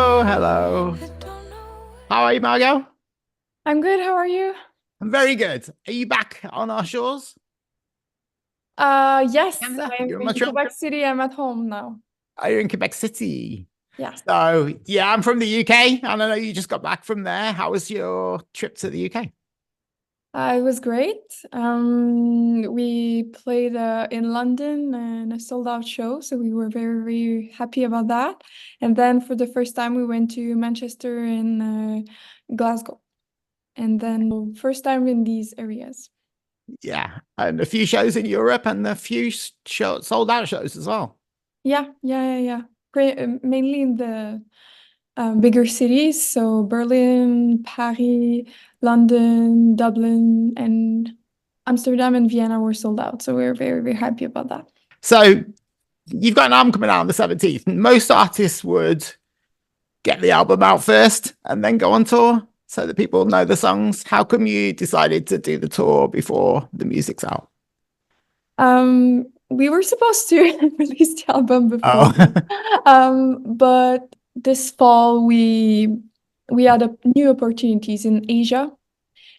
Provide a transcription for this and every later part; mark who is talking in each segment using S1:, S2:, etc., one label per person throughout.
S1: Hello, hello. How are you, Margaux?
S2: I'm good. How are you?
S1: I'm very good. Are you back on our shores?
S2: Yes,
S1: Canada?
S2: I'm
S1: You're in
S2: in
S1: Montreal?
S2: Quebec City. I'm at home now.
S1: Are you in Quebec City?
S2: Yeah,
S1: So, yeah, I'm from the UK, and I know you just got back from there. How was your trip to the UK?
S2: it was great. We played in London and a sold out show, so we were very, very happy about that. And then for the first time, we went to Manchester and Glasgow, and then first time in these areas.
S1: Yeah, and a few shows in Europe and a few sold out shows as well.
S2: Yeah. Mainly in the bigger cities, so Berlin, Paris, London, Dublin, and Amsterdam and Vienna were sold out. So we are very, very happy about that.
S1: So, you've got an album coming out on the 17th. Most artists would get the album out first and then go on tour so that people know the songs. How come you decided to do the tour before the music's out?
S2: We were supposed to release the album before,
S1: Oh,
S2: but this fall we had new opportunities in Asia,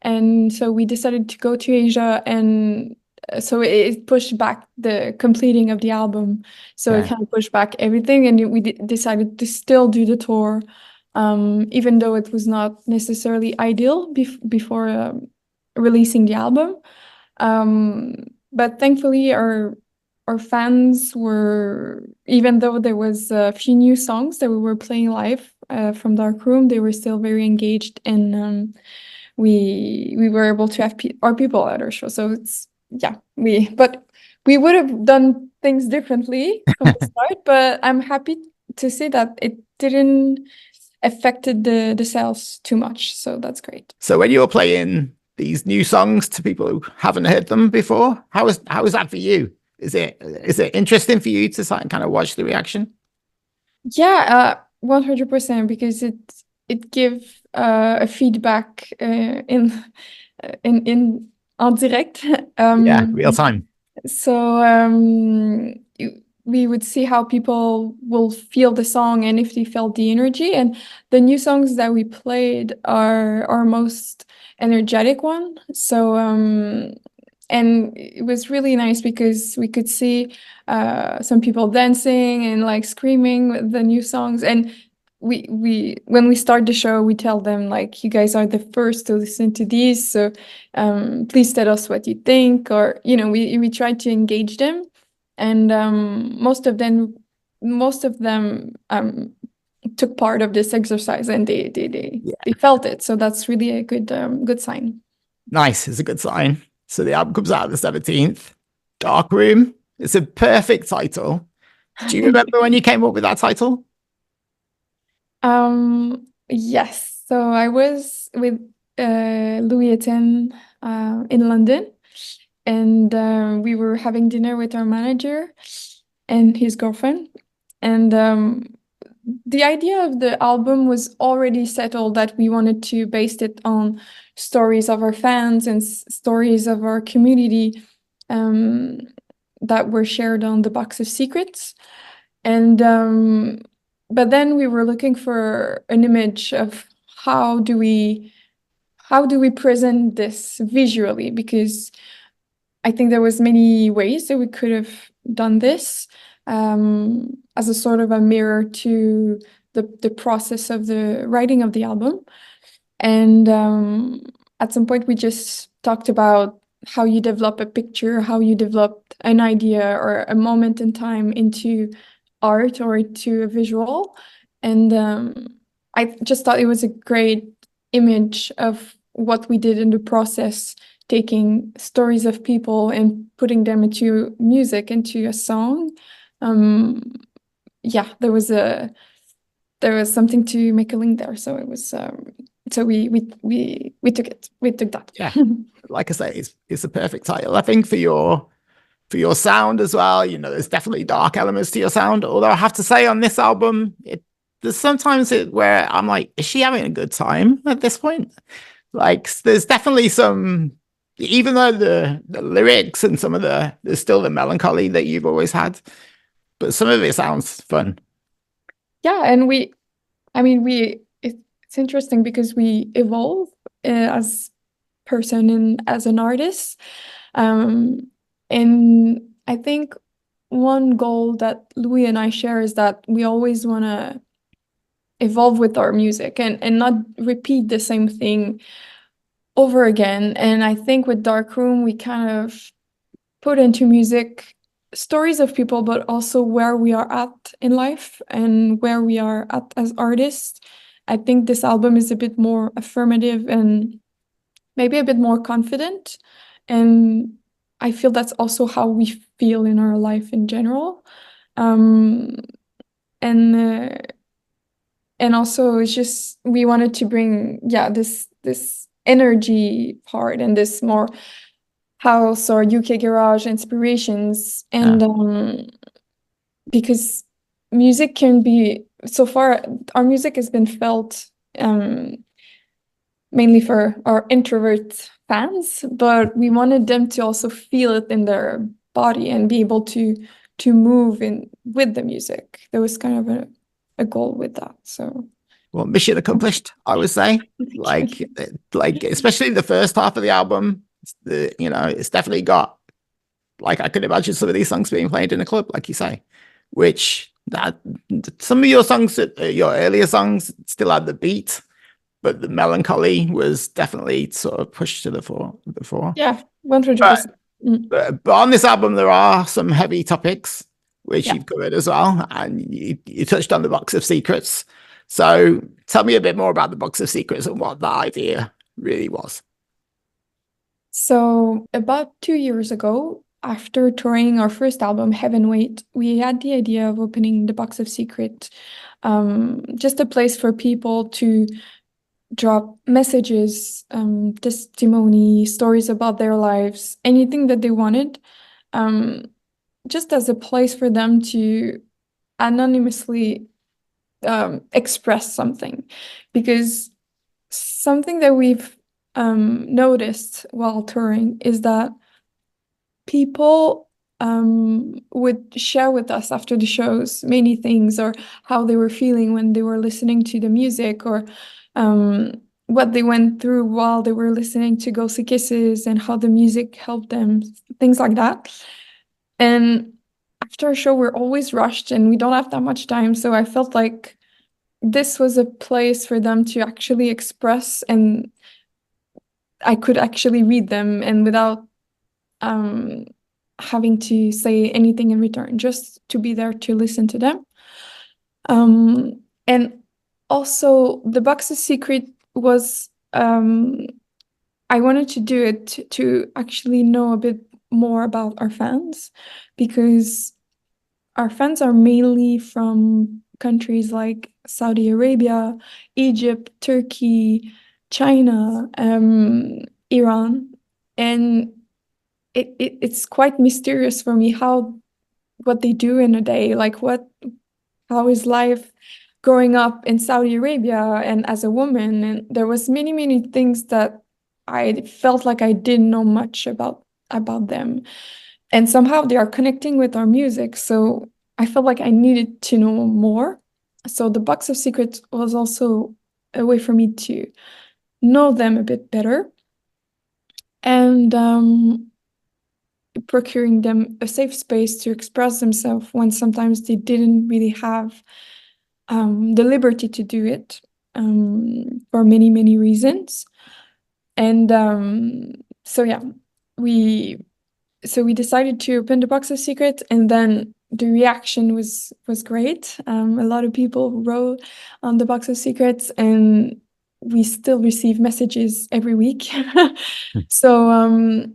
S2: and so we decided to go to Asia, and so it pushed back the completing of the album. So it
S1: okay.
S2: kind of pushed back everything, and we decided to still do the tour, even though it was not necessarily ideal before releasing the album. Um, but thankfully, our fans were, even though there was a few new songs that we were playing live from Darkroom, they were still very engaged, and we were able to have our people at our show. So it's yeah, we would have done things differently from the start, but I'm happy to say that it didn't affected the sales too much. So that's great.
S1: So when you're playing these new songs to people who haven't heard them before, how is that for you? Is it interesting for you to kind of watch the reaction?
S2: Yeah, 100% because it give a feedback in en direct.
S1: Yeah, real time.
S2: So we would see how people will feel the song and if they felt the energy. And the new songs that we played are our most energetic one. So and it was really nice because we could see some people dancing and like screaming with the new songs. And we when we start the show, we tell them like, you guys are the first to listen to these, so please tell us what you think, or we try to engage them, and most of them took part of this exercise, and
S1: Yeah,
S2: they felt it. So that's really a good sign.
S1: nice. It's a good sign. So the album comes out on the 17th. Darkroom. It's a perfect title. Do you remember when you came up with that title?
S2: Yes. So I was with Louis-Étienne in London, and we were having dinner with our manager and his girlfriend. And the idea of the album was already settled, that we wanted to base it on stories of our fans and stories of our community um, that were shared on the Box of Secrets. And but then we were looking for an image of how do we how do we present this visually, because I think there was many ways that we could have done this as a sort of a mirror to the process of the writing of the album. And at some point, we just talked about how you develop a picture, how you develop an idea or a moment in time into art or to a visual. And I just thought it was a great image of what we did in the process, taking stories of people and putting them into music, into a song. Um, yeah, there was something to make a link there. So it was so we took it. We took that.
S1: Yeah. Like I say, it's a perfect title. I think for your sound as well. There's definitely dark elements to your sound. Although I have to say, on this album, there's sometimes where I'm like, is she having a good time at this point? Like, there's definitely some, even though the lyrics and some of there's still the melancholy that you've always had, but some of it sounds fun.
S2: Yeah, and I mean, it's interesting because we evolve as person and as an artist. And I think one goal that Louis and I share is that we always want to evolve with our music and not repeat the same thing over again. And I think with Darkroom, we kind of put into music stories of people, but also where we are at in life and where we are at as artists. I think this album is a bit more affirmative and maybe a bit more confident. And I feel that's also how we feel in our life in general. Um, and uh, and also it's just we wanted to bring this energy part and this more house or UK garage inspirations and because music can be so far our music has been felt mainly for our introvert fans, but we wanted them to also feel it in their body and be able to move in with the music. There was kind of a goal with that. So
S1: well, mission accomplished, I would say. Like especially the first half of the album, it's definitely got, like, I could imagine some of these songs being played in a club, like you say, which that some of your songs, your earlier songs, still had the beat, but the melancholy was definitely sort of pushed to the fore.
S2: Yeah, 100%.
S1: But on this album, there are some heavy topics which
S2: Yeah.
S1: you've covered as well, and you touched on the box of secrets. So tell me a bit more about the box of secrets and what that idea really was.
S2: So about 2 years ago, after touring our first album, Heaven Wait, we had the idea of opening the Box of Secret, just a place for people to drop messages, testimony, stories about their lives, anything that they wanted, um, just as a place for them to anonymously express something. Because something that we've noticed while touring is that people would share with us after the shows many things or how they were feeling when they were listening to the music or what they went through while they were listening to Go See Kisses and how the music helped them, things like that. And after a show, we're always rushed and we don't have that much time. So I felt like this was a place for them to actually express and I could actually read them and without um, having to say anything in return, just to be there to listen to them. And also, the Box's secret was I wanted to do it to actually know a bit more about our fans because our fans are mainly from countries like Saudi Arabia, Egypt, Turkey, China, Iran, and it's quite mysterious for me how what they do in a day, like how is life growing up in Saudi Arabia and as a woman. And there was many things that I felt like I didn't know much about them. And somehow they are connecting with our music. So I felt like I needed to know more. So the Box of Secrets was also a way for me to know them a bit better. And procuring them a safe space to express themselves when sometimes they didn't really have the liberty to do it for many reasons. And so yeah, we we decided to open the Box of Secrets, and then the reaction was great. A lot of people wrote on the Box of Secrets, and we still receive messages every week. So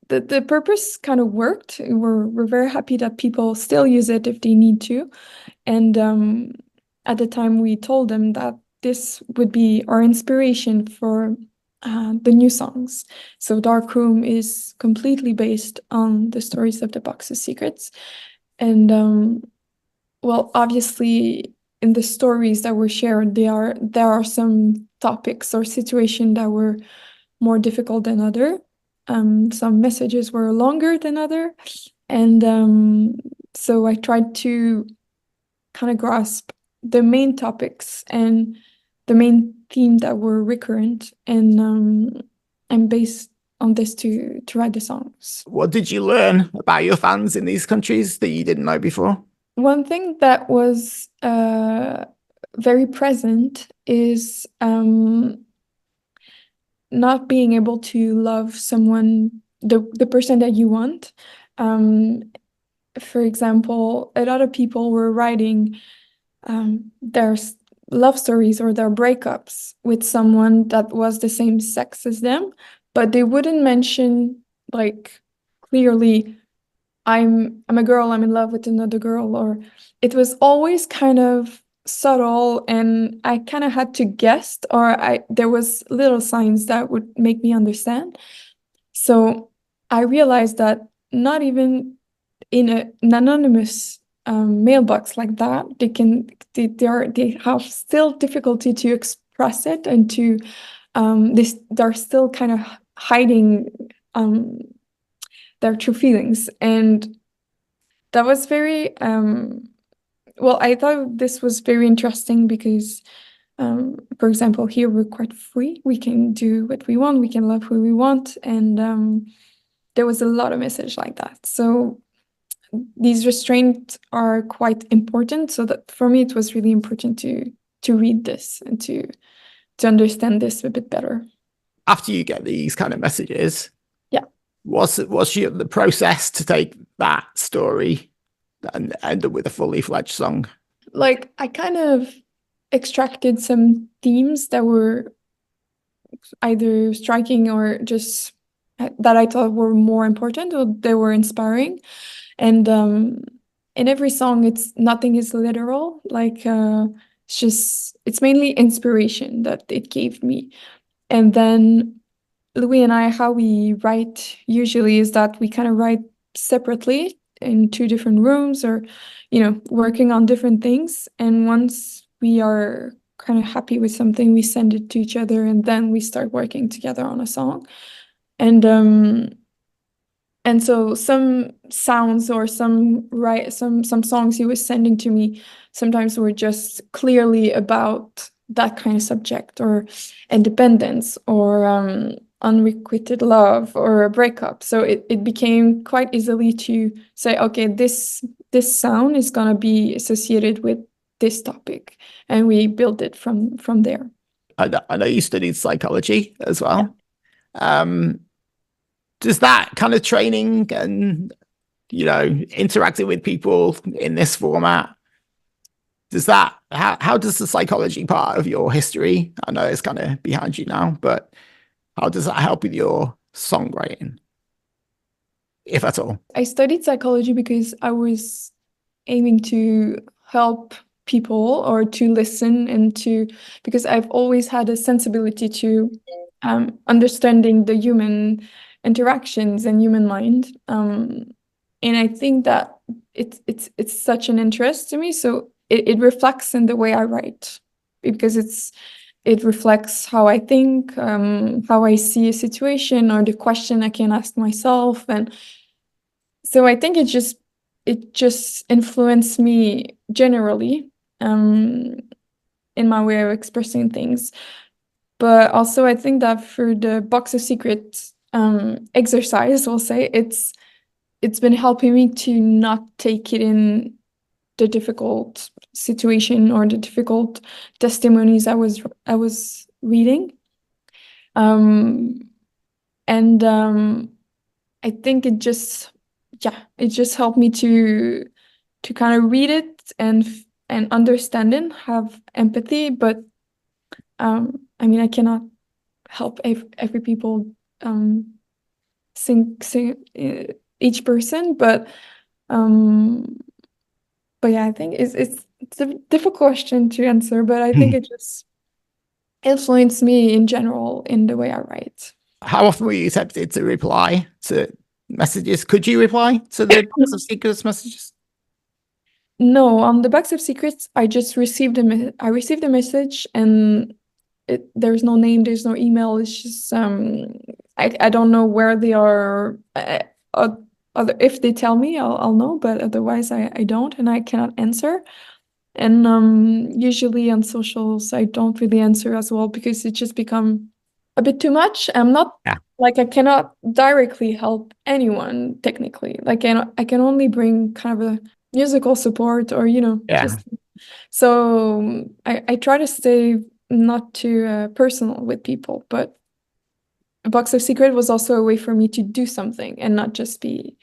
S2: the purpose kind of worked. We're very happy that people still use it if they need to. And at the time, we told them that this would be our inspiration for the new songs. So Darkroom is completely based on the stories of the Box of Secrets. And well, obviously, in the stories that were shared, there are some topics or situations that were more difficult than other. Some messages were longer than other. And so I tried to kind of grasp the main topics and the main theme that were recurrent, and based on this to write the songs.
S1: What did you learn about your fans in these countries that you didn't know before?
S2: One thing that was very present is not being able to love someone, the person that you want. For example, a lot of people were writing their love stories or their breakups with someone that was the same sex as them, but they wouldn't mention like clearly, I'm a girl, I'm in love with another girl, or it was always kind of subtle, and I kind of had to guess, or there was little signs that would make me understand. So I realized that not even in an anonymous mailbox like that, they have still difficulty to express it, and to they're still kind of hiding their true feelings. And that was very well, I thought this was very interesting because for example, here we're quite free, we can do what we want, we can love who we want, and there was a lot of message like that. So these restraints are quite important, so that for me it was really important to read this and to understand this a bit better.
S1: After you get these kind of messages,
S2: yeah,
S1: what's the process to take that story and end up with a fully fledged song?
S2: Like, I kind of extracted some themes that were either striking or just that I thought were more important, or they were inspiring. And in every song, it's nothing is literal. Like it's mainly inspiration that it gave me. And then Louis and I, how we write usually is that we kind of write separately in two different rooms, or working on different things. And once we are kind of happy with something, we send it to each other, and then we start working together on a song. And so some sounds or some songs he was sending to me sometimes were just clearly about that kind of subject, or independence, or unrequited love, or a breakup. So it became quite easily to say, okay, this sound is gonna be associated with this topic, and we build it from there.
S1: I know you studied psychology as well. Yeah. Does that kind of training and interacting with people in this format, how does the psychology part of your history, I know it's kind of behind you now, but how does that help with your songwriting, if at all?
S2: I studied psychology because I was aiming to help people, or to listen, and because I've always had a sensibility to understanding the human interactions and human mind. And I think that it's such an interest to me. So it reflects in the way I write, because it reflects how I think, how I see a situation, or the question I can ask myself. And so I think it just influenced me generally in my way of expressing things. But also I think that for the box of secrets exercise, we'll say, it's been helping me to not take it in the difficult situation or the difficult testimonies I was reading. And I think it just helped me to kind of read it and understand it, have empathy. But I mean, I cannot help every people sing each person, but yeah, I think it's a difficult question to answer, but I think it just influenced me in general in the way I write.
S1: How often were you tempted to reply to messages? Could you reply to the box of secrets messages?
S2: No, on the box of secrets, I just received a message, and there's no name, there's no email. It's just I don't know where they are. If they tell me, I'll know, but otherwise I don't, and I cannot answer. And usually on socials, I don't really answer as well because it just become a bit too much. I'm not like I cannot directly help anyone technically. Like I can only bring kind of a musical support or just so I try to stay not too personal with people, but a box of secret was also a way for me to do something and not just be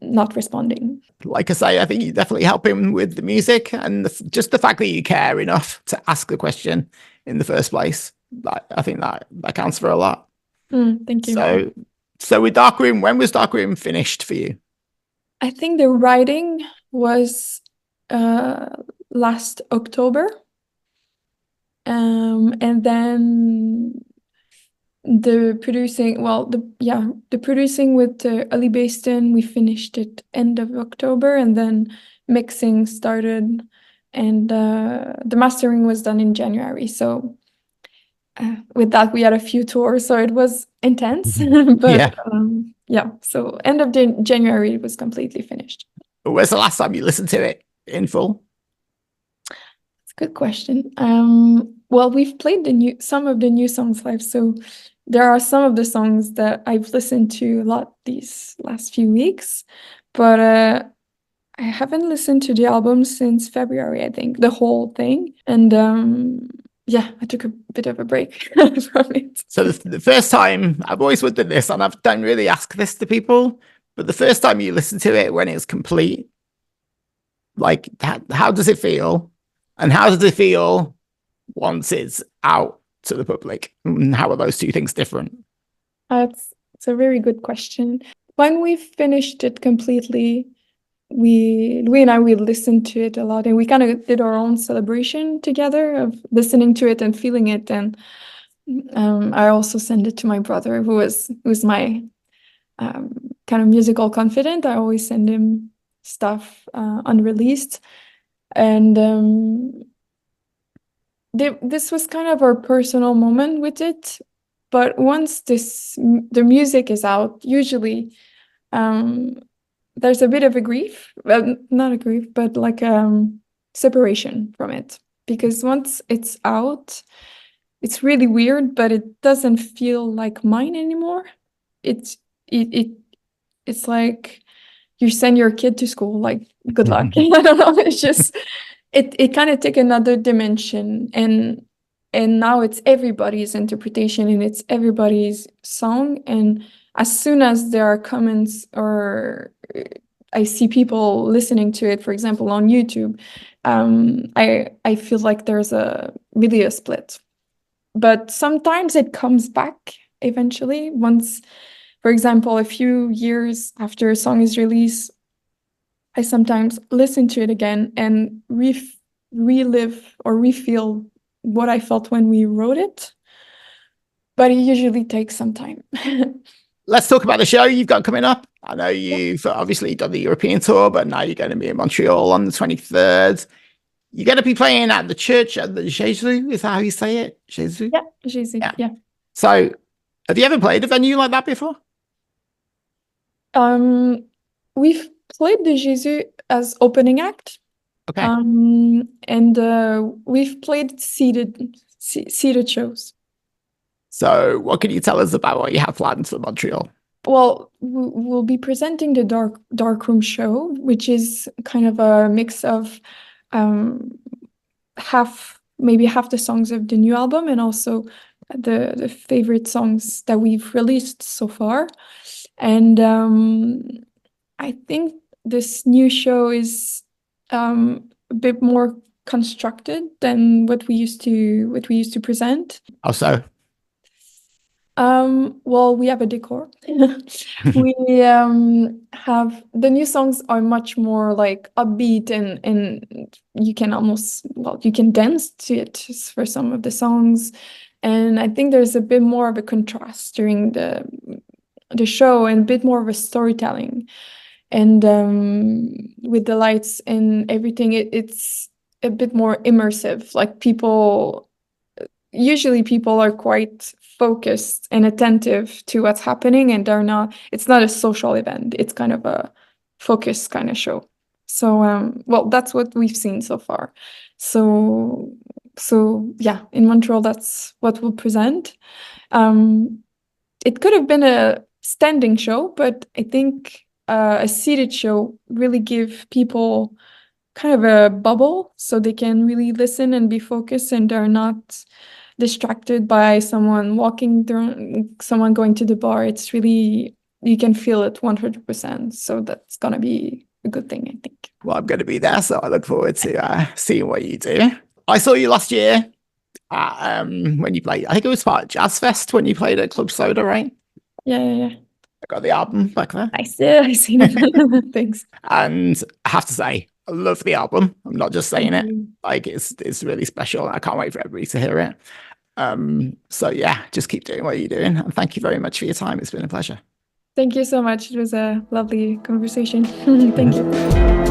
S2: not responding.
S1: Like I say, I think you definitely help him with the music and just the fact that you care enough to ask the question in the first place. I think that counts for a lot.
S2: Thank you.
S1: So with Darkroom, when was Darkroom finished for you?
S2: I think the writing was last October. And then the producing, the producing with Ali Baston, we finished it end of October, and then mixing started, and the mastering was done in January. So with that, we had a few tours, so it was intense. But so end of January it was completely finished.
S1: When's the last time you listened to it in full?
S2: That's a good question. Well, we've played some of the new songs live, so there are some of the songs that I've listened to a lot these last few weeks, but I haven't listened to the album since February, I think, the whole thing. And I took a bit of a break from it.
S1: So the first time, I've always wondered this, and I don't really ask this to people, but the first time you listen to it when it's complete, like how does it feel? And how does it feel once it's out to the public? And how are those two things different?
S2: It's a very good question. When we finished it completely, Louis and I, we listened to it a lot, and we kind of did our own celebration together of listening to it and feeling it. And I also sent it to my brother, who's my kind of musical confidant. I always send him stuff unreleased. And this was kind of our personal moment with it. But once the music is out, usually there's a bit of a grief, well, not a grief, but like separation from it. Because once it's out, it's really weird, but it doesn't feel like mine anymore. It's like you send your kid to school, like good luck. I don't know. It's just it kind of take another dimension, and now it's everybody's interpretation and it's everybody's song. And as soon as there are comments or I see people listening to it, for example, on YouTube, I feel like there's really a split. But sometimes it comes back eventually. Once, for example, a few years after a song is released, I sometimes listen to it again and relive or refeel what I felt when we wrote it. But it usually takes some time.
S1: Let's talk about the show you've got coming up. I know you've obviously done the European tour, but now you're going to be in Montreal on the 23rd. You're going to be playing at the church at the Jesus. Is that how you say it? Jesus?
S2: Yeah, Jesus. Yeah.
S1: So have you ever played a venue like that before?
S2: We've played the Jesus as opening act.
S1: Okay.
S2: And we've played seated shows.
S1: So what can you tell us about what you have planned for Montreal?
S2: Well, we'll be presenting the Darkroom show, which is kind of a mix of maybe half the songs of the new album and also the favorite songs that we've released so far. And I think this new show is a bit more constructed than what we used to present.
S1: How so?
S2: Well, we have a decor. We have the new songs are much more like upbeat and you can dance to it for some of the songs. And I think there's a bit more of a contrast during the show and a bit more of a storytelling. And with the lights and everything, it's a bit more immersive. Like usually people are quite focused and attentive to what's happening, and it's not a social event. It's kind of a focus kind of show. So well, that's what we've seen so far. So yeah, in Montreal, that's what we'll present. It could have been a standing show, but I think a seated show really give people kind of a bubble so they can really listen and be focused and they're not distracted by someone walking through, someone going to the bar. It's really, you can feel it 100%. So that's gonna be a good thing, I think.
S1: Well, I'm going to be there, so I look forward to seeing what you do. I saw you last year when you played. I think it was part of Jazz Fest when you played at Club Soda, right?
S2: Yeah.
S1: I got the album back there.
S2: I seen it. Thanks.
S1: And I have to say, I love the album. I'm not just saying
S2: Thank
S1: it.
S2: you.
S1: Like it's really special. I can't wait for everybody to hear it. So yeah, just keep doing what you're doing. And thank you very much for your time. It's been a pleasure.
S2: Thank you so much. It was a lovely conversation. Thank you.